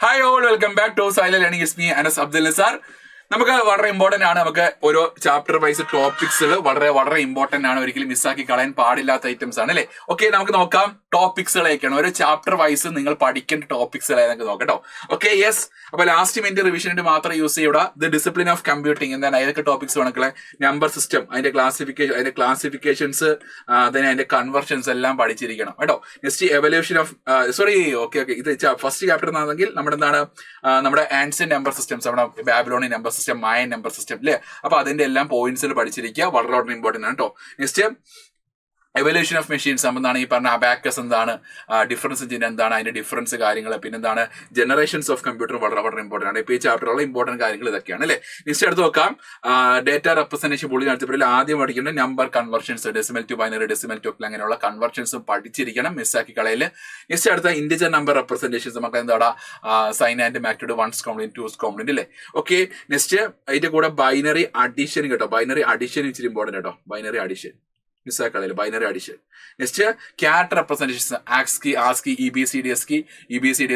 Hi all, welcome back to silent learning. It's me Anas Abdul Nizar. നമുക്ക് വളരെ important ആണ്. നമുക്ക് ഓരോ ചാപ്റ്റർ വൈസ് ടോപ്പിക്സുകൾ വളരെ ഇമ്പോർട്ടന്റ് ആണ്. ഒരിക്കലും മിസ്സാക്കി കളയാൻ പാടില്ലാത്ത ഐറ്റംസ് ആണ് അല്ലേ. ഓക്കെ, നമുക്ക് നോക്കാം ടോപ്പിക്സുകളൊക്കെയാണ്. ഒരു ചാപ്റ്റർ വൈസ് നിങ്ങൾ പഠിക്കേണ്ട ടോപ്പിക്സുകളെ നമുക്ക് നോക്കാം കേട്ടോ. Okay, yes. അപ്പൊ ലാസ്റ്റ് മിനിറ്റ് റിവിഷന് മാത്രം യൂസ് ചെയ്യുക. ദ ഡിസിപ്ലിൻ ഓഫ് കമ്പ്യൂട്ടിംഗ് എന്താണ്, ഏതൊക്കെ ടോപ്പിക്സ് വേണമെങ്കിൽ നമ്പർ സിസ്റ്റം, അതിന്റെ ക്ലാസിഫിക്കേഷൻസ്, അതിന്റെ കൺവർഷൻസ് എല്ലാം പഠിച്ചിരിക്കണം കേട്ടോ. നെക്സ്റ്റ് എവല്യൂഷൻ ഓഫ് ഓക്കെ ഇത് ഫസ്റ്റ് ചാപ്റ്റർ ആണെങ്കിൽ നമ്മുടെ എന്താണ്, നമ്മുടെ ആൻഷ്യന്റ് നമ്പർ സിസ്റ്റംസ്, നമ്മുടെ ബാബിലോണിയൻ നമ്പർ സിസ്റ്റം, മായൻ നമ്പർ സിസ്റ്റം അല്ലേ. അപ്പൊ അതിന്റെ എല്ലാം പോയിന്റ്സിൽ പഠിച്ചിരിക്കുക, വളരെ ഇമ്പോർട്ടന്റ് ആണ് കേട്ടോ. നെക്സ്റ്റ് എവല്യൂഷൻ ഓഫ് മെഷീൻസ് എന്താണ്, ഈ പറഞ്ഞ അബാക്കസ് എന്താണ്, ഡിഫറൻസ് എഞ്ചിൻ എന്താണ്, അതിന്റെ ഡിഫറൻസ് കാര്യങ്ങൾ, പിന്നെ എന്താണ് ജനറേഷൻസ് ഓഫ് കമ്പ്യൂട്ടർ, വളരെ ഇമ്പോർട്ടന്റ് ആണ്. ഇപ്പൊ ഈ ചാപ്റ്ററുള്ള ഇമ്പോർട്ടന്റ് കാര്യങ്ങൾ ഇതൊക്കെയാണ് അല്ലേ. നെക്സ്റ്റ് അടുത്ത് നോക്കാം ഡേറ്റ റെപ്രസെന്റേഷൻ. പുള്ളി നടത്തിയപ്പോൾ ആദ്യം പഠിക്കേണ്ട number conversions, decimal to binary, decimal to അങ്ങനെയുള്ള കൺവർഷൻസും പഠിച്ചിരിക്കണം, മിസ്സാക്കി കളയില്. നെക്സ്റ്റ് അടുത്ത ഇന്റിജർ നമ്പർ റെപ്രസെന്റേഷൻസ്, നമുക്ക് എന്താ sign and magnitude, one's complement, two's complement അല്ലേ. ഓക്കെ, നെക്സ്റ്റ് അതിന്റെ കൂടെ ബൈനറി അഡീഷൻ കേട്ടോ. ബൈനറി അഡീഷൻ ഇച്ചിരി ഇമ്പോർട്ടന്റ് കേട്ടോ. ബൈനറി അഡീഷൻ മിസ്സാക്കളയില്ല, binary addition. Next cat representations, ASCII, ASCII, EBCD, ASCII, EBCD,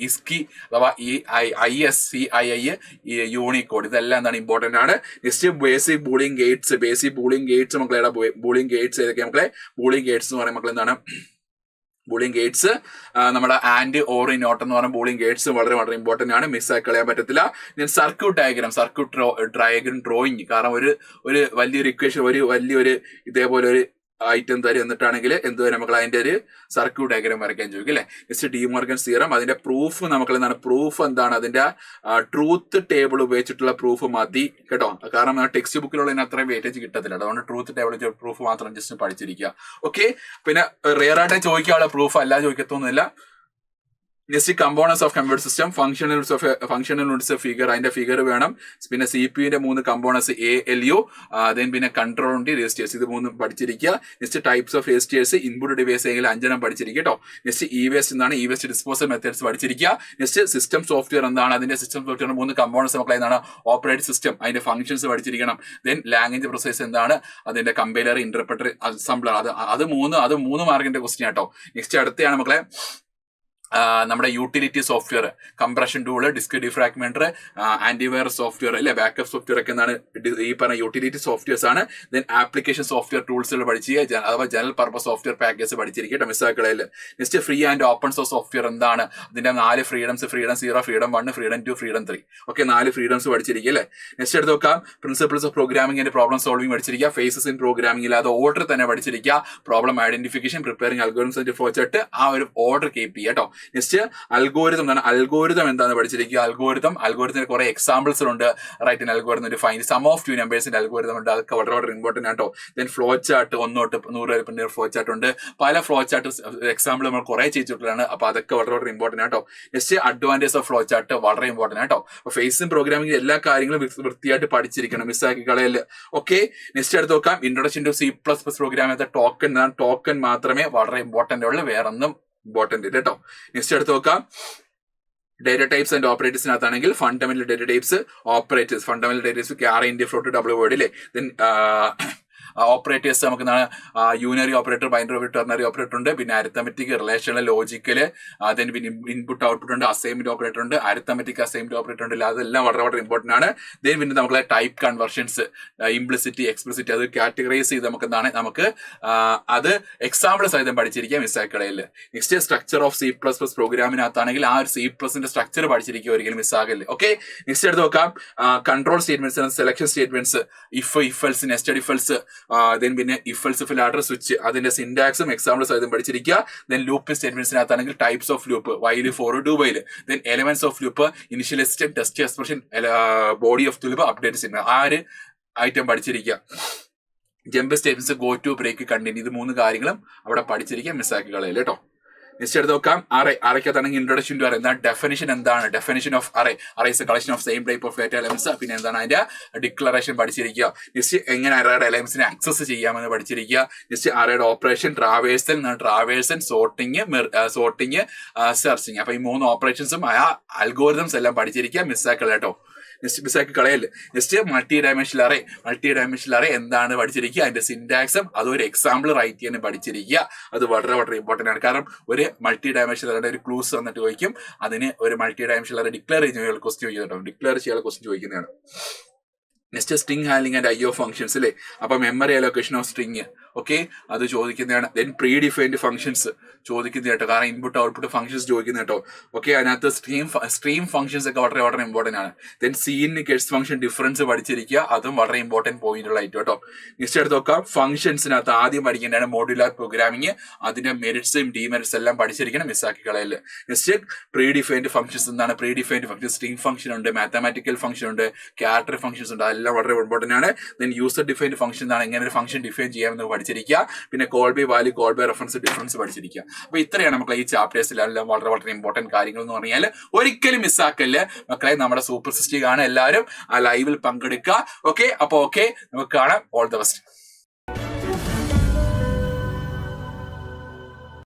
ISCII അഥവാ ISC, യൂണിക്കോഡ്, ഇതെല്ലാം എന്താണ് ഇമ്പോർട്ടന്റ് ആണ്. Next basic Boolean gates. Basic Boolean Gates മക്കളെ, ബൂളിംഗ് ഗേറ്റ്സ് ഏതൊക്കെ മക്കളെ, ബൂളിംഗ് ഗേറ്റ്സ് എന്ന് പറയുമ്പോൾ മക്കളെ എന്താണ്, ബൂളിംഗ് ഗേറ്റ്സ്, നമ്മുടെ ആൻഡ് ഓർ നോട്ട് എന്ന് പറയുന്ന ബൂളിംഗ് ഗേറ്റ്സ് വളരെ ഇമ്പോർട്ടന്റ് ആണ്, മിസ്സാക്കി കളയാൻ പറ്റത്തില്ല. ഞാൻ സർക്യൂട്ട് ഡയഗ്രാം, ഡയഗ്രാം ഡ്രോയിങ്, കാരണം ഒരു വലിയൊരു ഇക്വേഷൻ, വലിയൊരു ഇതേപോലെ ഒരു ഐറ്റം തരും, എന്നിട്ടാണെങ്കിൽ എന്തുവരെ നമുക്ക് അതിന്റെ ഒരു സർക്യൂട്ട് ഡയഗ്രാം വരയ്ക്കാൻ ചോദിക്കും അല്ലേ. നെക്സ്റ്റ് ഡി മോർഗൻസ് തിയറം, അതിന്റെ പ്രൂഫ് നമുക്ക് എന്താണ്, പ്രൂഫ് എന്താണ്, അതിന്റെ ട്രൂത്ത് ടേബിൾ ഉപയോഗിച്ചിട്ടുള്ള പ്രൂഫ് മതി കേട്ടോ. കാരണം ടെക്സ്റ്റ് ബുക്കിലുള്ള അത്രയും വെയിറ്റേജ് കിട്ടത്തില്ല, അതുകൊണ്ട് ട്രൂത്ത് ടേബിൾ പ്രൂഫ് മാത്രം ജസ്റ്റ് പഠിച്ചിരിക്കുക. ഓക്കെ, പിന്നെ റെയർ ആയിട്ട് ചോദിക്കാനുള്ള പ്രൂഫ് അല്ല, ചോദിക്കത്തൊന്നുമില്ല. Next components of computer system, functional units figure, അതിന്റെ ഫിഗർ വേണം. പിന്നെ CPU-ന്റെ 3 കമ്പോണൻസ് ALU, ദെൻ പിന്നെ കൺട്രോൾ ഉണ്ട്, രജിസ്റ്റേഴ്സ്, ഇത് 3 പഠിച്ചിരിക്കുക. Next types of registers, input device എങ്കിൽ 5 പഠിച്ചിരിക്കുക കേട്ടോ. നെക്സ്റ്റ് EVS എന്താണ്, EVS ഡിസ്പോസൽ മെത്തേഡ്സ് പഠിച്ചിരിക്കുക. നെക്സ്റ്റ് സിസ്റ്റം സോഫ്റ്റ്വെയർ എന്താണ്, അതിന്റെ സിസ്റ്റം സോഫ്റ്റ്വെയറിന്റെ 3 കമ്പോണൻസ് നമുക്ക് എന്താണ്, ഓപ്പറേറ്റിംഗ് സിസ്റ്റം, അതിന്റെ ഫംഗ്ഷൻസ് പഠിച്ചിരിക്കണം. ദെൻ ലാംഗ്വേജ് പ്രോസസ് എന്താണ്, അതിന്റെ കമ്പൈലർ, ഇന്റർപ്രറ്റർ, അസംബ്ലർ, അത് 3 മാർക്കിന്റെ ക്വസ്റ്റ്യൻ കേട്ടോ. നെക്സ്റ്റ് അടുത്താണ് മക്കളെ നമ്മുടെ utility software, compression tool, disk defragmenter, antivirus software അല്ലെ, ബാക്കപ്പ് സോഫ്റ്റ്വെയർ ഒക്കെ എന്താണ്, ഈ പറഞ്ഞ യൂട്ടിലിറ്റി സോഫ്റ്റ്വെയർസ് ആണ്. ദെൻ ആപ്ലിക്കേഷൻ സോഫ്റ്റ്വെയർ ടൂൾസുകൾ പഠിക്കുക, അഥവാ ജനറൽ പർപ്പസ് സോഫ്റ്റ്വെയർ പാക്കേജ് പഠിച്ചിരിക്കുക മിസ്സാക്കളയിൽ. Next free and open source software എന്താണ്, അതിന്റെ 4 freedoms, freedom 0, freedom 1, freedom 2, freedom 3, okay 4 freedoms പഠിച്ചിരിക്കുക അല്ലേ. നെക്സ്റ്റ് എടുത്ത് നോക്കാം principles of programming and problem solving പഠിച്ചിരിക്കുക. ഫേസസ് ഇൻ പ്രോഗ്രാമിംഗ്, അത് ഓർഡർ തന്നെ പഠിച്ചിരിക്കുക. Problem identification, preparing algorithms and flow chart, ആ ഒരു ഓർഡർ കീപ്പ് ചെയ്യുക കേട്ടോ. നെക്സ്റ്റ് അൽഗോരിതം എന്താണ്, അൽഗോരിതം എന്താണെന്ന് പഠിച്ചിരിക്കുക. അൽഗോരിതത്തിന് കുറെ എക്സാമ്പിൾസ് ഉണ്ട്. റൈറ്റ്, അൽഗോരിതം ഒരു ഫൈൻഡ് സം ഓഫ് 2 നമ്പേഴ്സിന്റെ അൽഗോരിതം ഉണ്ട്, അതൊക്കെ വളരെ ഇമ്പോർട്ടന്റ് ആട്ടോ. ദെൻ ഫ്ലോ ചാർട്ട് 1 തൊട്ട് 100 വരെ ഫ്ലോ ചാർട്ട് ഉണ്ട്. പല ഫ്ലോ ചാർട്ട് എക്സാമ്പിൾ നമ്മൾ കുറെ ചെയ്തിട്ടുള്ളതാണ്, അപ്പൊ അതൊക്കെ വളരെ ഇമ്പോർട്ടന്റ് ആട്ടോ. Next advantage of flow chart വളരെ ഇമ്പോർട്ടന്റ് ആട്ടോ. അപ്പൊ ഫേസും പ്രോഗ്രാമിംഗ് എല്ലാ കാര്യങ്ങളും വൃത്തിയായിട്ട് പഠിച്ചിരിക്കണം, മിസ്സാക്കി കളയല്. ഓക്കെ, നെക്സ്റ്റ് അടുത്ത് നോക്കാം introduction to C++ program. Token മാത്രമേ വളരെ ഇമ്പോർട്ടന്റ് ഉള്ളൂ, വേറൊന്നും ഇമ്പോർട്ടന്റ് ഇല്ല കേട്ടോ. നെക്സ്റ്റ് അടുത്ത് നോക്കാം ഡേറ്റ ടൈപ്സ് ആൻഡ് ഓപ്പറേറ്റേഴ്സിനകത്താണെങ്കിൽ fundamental data types, operators, fundamental data types, char, int, float, double word അല്ലേ. ദെൻ ഓപ്പറേറ്റേഴ്സ് നമുക്ക് unary operator, binary operator, ternary operator ഉണ്ട്. പിന്നെ അരിത്തമെറ്റിക്, റിലേഷണൽ, ലോജിക്കല്, അതിന് പിന്നെ ഇൻപുട്ട് ഔട്ട്പുട്ട് ഉണ്ട്, അസൈൻമെന്റ് ഓപ്പറേറ്റർ ഉണ്ട്, അരിത്തമെറ്റിക് അസൈൻമെന്റ് ഓപ്പറേറ്റർ ഉണ്ട്. അതെല്ലാം വളരെ ഇമ്പോർട്ടന്റ് ആണ്. ദെൻ പിന്നെ നമുക്ക് ടൈപ്പ് കൺവർഷൻസ്, ഇംപ്ലിസിറ്റി, എക്സ്പ്ലിസിറ്റി, അത് കാറ്റഗറൈസ് ചെയ്ത് നമുക്ക് അത് എക്സാമ്പിൾ സഹിതം പഠിച്ചിരിക്കാം, മിസ്സാക്കളയിൽ. നെക്സ്റ്റ് സ്ട്രക്ചർ ഓഫ് C++ പ്രോഗ്രാമിനകത്താണെങ്കിൽ ആ ഒരു C++ന്റെ സ്ട്രക്ചർ പഠിച്ചിരിക്കുക, ഒരിക്കലും മിസ്സാകല്ലേ. ഓക്കെ, നെക്സ്റ്റ് എടുത്ത് നോക്കാം control statements, selection statements, if else, nested if else, then പിന്നെ if else, if ladder, switch, അതിന്റെ സിന്റാക്സും എക്സാമ്പിൾ സഹിതം പഠിച്ചിരിക്കുക. ദെൻ ലൂപ്പ് സ്റ്റേറ്റ്മെന്റ്സിനകത്താണെങ്കിൽ types of loop, while, for, do while. Then elements of loop, initialist, test expression, body of loop, update statement, ആ ഒരു item പഠിച്ചിരിക്കുക. Jump statements, go to, break, continue, ഇത് 3 കാര്യങ്ങളും അവിടെ പഠിച്ചിരിക്കുക, മിസ്സാക്കി കളയില്ല കേട്ടോ. നെക്സ്റ്റ് എടുത്ത് നോക്കാം അറയ്ക്കകത്താണെങ്കിൽ ഇൻട്രൊഡക്ഷൻ ടു അറേ, എന്താണ് ഡെഫിനിഷൻ, എന്താണ് definition of array, arrays collection of same type of data elements, പിന്നെ എന്താണ് അതിന്റെ ഡിക്ലറേഷൻ പഠിച്ചിരിക്കുക. നെക്സ്റ്റ് എങ്ങനെ അറേയുടെ എലമെന്റ്സിനെ ആക്സസ് ചെയ്യാമെന്ന് പഠിച്ചിരിക്കുക. നെക്സ്റ്റ് അറേയുടെ ഓപ്പറേഷൻ, ട്രാവേഴ്സൽ, സോർട്ടിങ്, സെർച്ചിങ്. അപ്പൊ ഈ 3 ഓപ്പറേഷൻസും ആ അൽഗോരിതംസ് എല്ലാം പഠിച്ചിരിക്കുക, മിസ്സാക്കള കേട്ടോ. ജസ്റ്റ് മിസ്സാക്കി കളയല്ലേ. ജസ്റ്റ് മൾട്ടി ഡയമെൻഷണൽ അറേ എന്താണ് പഠിച്ചിരിക്കുക, അതിന്റെ സിന്റാക്സും അതൊരു എക്സാമ്പിൾ റൈറ്റ് ചെയ്യാൻ പഠിച്ചിരിക്കുക. അത് വളരെ വളരെ ഇമ്പോർട്ടന്റ് ആണ്. കാരണം ഒരു മൾട്ടി ഡയമെൻഷണൽ അറേയുടെ ഒരു ക്ലൂസ് വന്നിട്ട് ചോദിക്കും, അതിന് ഒരു മൾട്ടി ഡയമെൻഷണൽ അറേ ഡിക്ലെയർ ചെയ്യുന്ന ക്വസ്റ്റ്യൻ ചോദിക്കുന്നുണ്ടോ, ഡിക്ലെയർ ചെയ്യാനുള്ള ക്വസ്റ്റ്യൻ ചോദിക്കുന്നതാണ്. Next string handling and IO functions അല്ലേ. അപ്പൊ memory allocation of string, okay, അത് ചോദിക്കുന്നതാണ്. ദെൻ പ്രീ ഡിഫൈൻഡ് ഫംഗ്ഷൻസ് ചോദിക്കുന്ന കേട്ടോ, കാരണം ഇൻപുട്ട് ഔട്ട്പുട്ട് ഫംഗ്ഷൻസ് ചോദിക്കുന്ന കേട്ടോ. ഓക്കെ, അതിനകത്ത് സ്ട്രീം ഫംഗ്ഷൻസ് ഒക്കെ വളരെ വളരെ ഇമ്പോർട്ടന്റ് ആണ്. ദെൻ സീൻ ഗെറ്റ്സ് ഫംഗ്ഷൻ ഡിഫറൻസ് പഠിച്ചിരിക്കുക, അതും വളരെ ഇമ്പോർട്ടന്റ് പോയിന്റുള്ള ആയിട്ട് കേട്ടോ. നെക്സ്റ്റ് എടുത്ത് നോക്കാം, ഫംഗ്ഷൻസിനകത്ത് ആദ്യം പഠിക്കേണ്ടതാണ് മോഡുലാർ പ്രോഗ്രാമിംഗ്, അതിന്റെ മെറിറ്റ്സും ഡിമെറിറ്റ്സ് എല്ലാം പഠിച്ചിരിക്കണം, മിസ്സാക്കി കളയല്. നെക്സ്റ്റ് പ്രീ ഡിഫൈൻഡ് ഫംഗ്ഷൻസ് എന്താണ്, pre defined function string function ഉണ്ട്, മാത്തമാറ്റിക്കൽ ഫംഗ്ഷൻ ഉണ്ട്, ക്യാരക്ടർ ഫംഗ്ഷൻസ് ഉണ്ട്, എല്ലാം വളരെ ഇമ്പോർട്ടന്റ് ആണ്. ദെൻ യൂസർ ഡിഫൈൻഡ് ഫംഗ്ഷൻ എന്താണ്, എങ്ങനെ ഒരു ഫംഗ്ഷൻ ഡിഫൈൻ ചെയ്യാമെന്ന് പഠിച്ചിരിക്കുക. പിന്നെ call by value, call by reference difference പഠിച്ചിരിക്കുക. അപ്പൊ ഇത്രയാണ് മക്കളെ ഈ ചാപ്റ്റേഴ്സിലെല്ലാം വളരെ വളരെ ഇമ്പോർട്ടന്റ് കാര്യങ്ങൾ എന്ന് പറഞ്ഞാൽ. ഒരിക്കലും മിസ്സാക്കല്ലേ മക്കളെ. നമ്മുടെ സൂപ്പർ സിസ്റ്റി കാണാൻ എല്ലാവരും ആ ലൈവിൽ പങ്കെടുക്കുക. ഓക്കെ, അപ്പൊ ഓക്കെ, നമുക്ക് കാണാം. All the best.